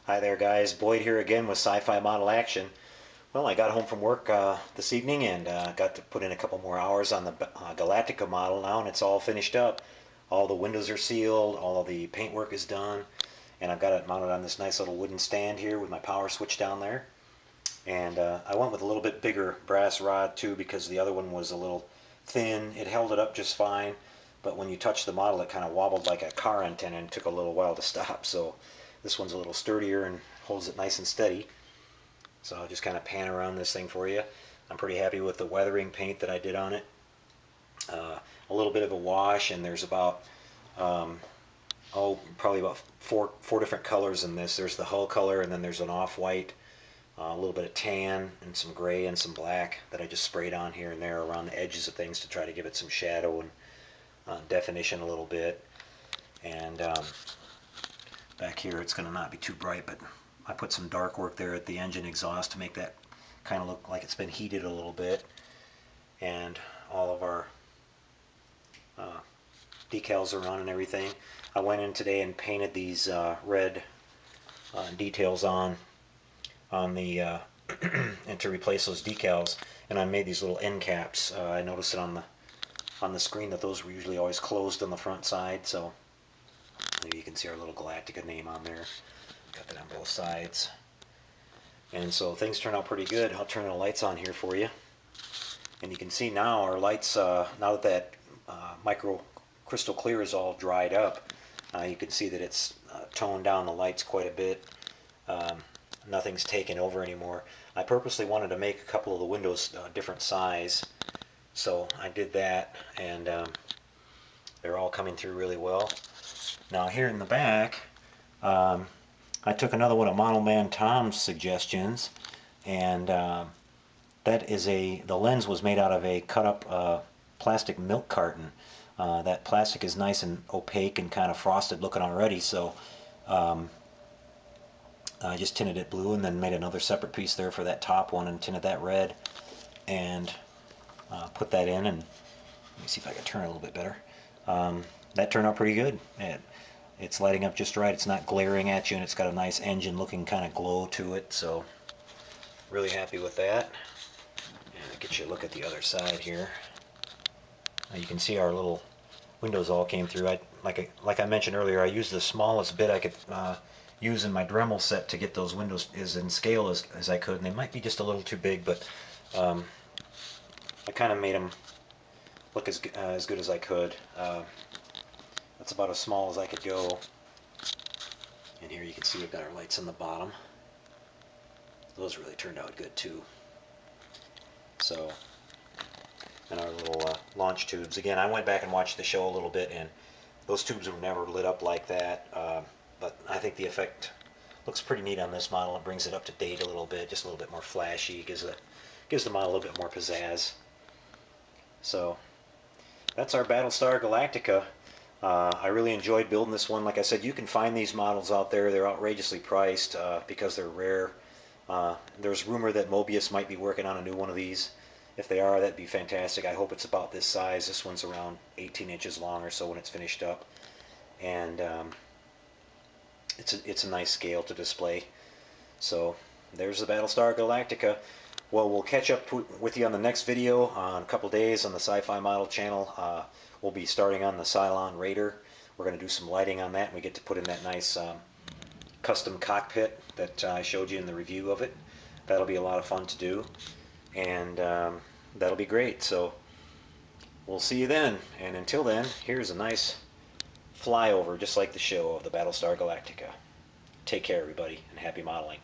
Hi there guys, Boyd here again with Sci-Fi Model Action. Well, I got home from work this evening and got to put in a couple more hours on the Galactica model now, and it's all finished up. All the windows are sealed, all of the paintwork is done, and I've got it mounted on this nice little wooden stand here with my power switch down there. And I went with a little bit bigger brass rod too because the other one was a little thin. It held it up just fine, but when you touch the model it kind of wobbled like a car antenna and took a little while to stop. So this one's a little sturdier and holds it nice and steady. So I'll just kind of pan around this thing for you. I'm pretty happy with the weathering paint that I did on it. A little bit of a wash, and there's about probably about four different colors in this. There's the hull color, and then there's an off-white, a little bit of tan, and some gray and some black that I just sprayed on here and there around the edges of things to try to give it some shadow and definition a little bit. And back here it's going to not be too bright, but I put some dark work there at the engine exhaust to make that kind of look like it's been heated a little bit. And all of our decals are on and everything. I went in today and painted these red details on the and to replace those decals, and I made these little end caps. I noticed it on the screen that those were usually always closed on the front side, so maybe you can see our little Glactica name on there. Got that on both sides. And so things turn out pretty good. I'll turn the lights on here for you. And you can see now our lights, now that Micro Krystal Klear is all dried up, you can see that it's toned down the lights quite a bit. Nothing's taken over anymore. I purposely wanted to make a couple of the windows different size, so I did that, and they're all coming through really well. Now here in the back, I took another one of Model Man Tom's suggestions, and that is the lens was made out of a cut up plastic milk carton. That plastic is nice and opaque and kind of frosted looking already, so I just tinted it blue and then made another separate piece there for that top one and tinted that red, and put that in, and let me see if I can turn it a little bit better. That turned out pretty good. It's lighting up just right. It's not glaring at you, and it's got a nice engine looking kind of glow to it, so really happy with that. And I'll get you a look at the other side here. Now you can see our little windows all came through. Like I mentioned earlier, I used the smallest bit I could use in my Dremel set to get those windows as in scale as I could, and they might be just a little too big, but I kind of made them look as good as I could. That's about as small as I could go. And here you can see we've got our lights on the bottom. Those really turned out good too. So, and our little launch tubes. Again, I went back and watched the show a little bit, and those tubes were never lit up like that. But I think the effect looks pretty neat on this model. It brings it up to date a little bit, just a little bit more flashy. Gives the model a little bit more pizzazz. So that's our Battlestar Galactica. I really enjoyed building this one. Like I said, you can find these models out there. They're outrageously priced because they're rare. There's rumor that Mobius might be working on a new one of these. If they are, that'd be fantastic. I hope it's about this size. This one's around 18 inches long or so when it's finished up. And it's a nice scale to display. So there's the Battlestar Galactica. Well, we'll catch up with you on the next video in a couple days on the Sci-Fi Model channel. We'll be starting on the Cylon Raider. We're going to do some lighting on that, and we get to put in that nice custom cockpit that I showed you in the review of it. That'll be a lot of fun to do, and that'll be great. So we'll see you then, and until then, here's a nice flyover just like the show of the Battlestar Galactica. Take care, everybody, and happy modeling.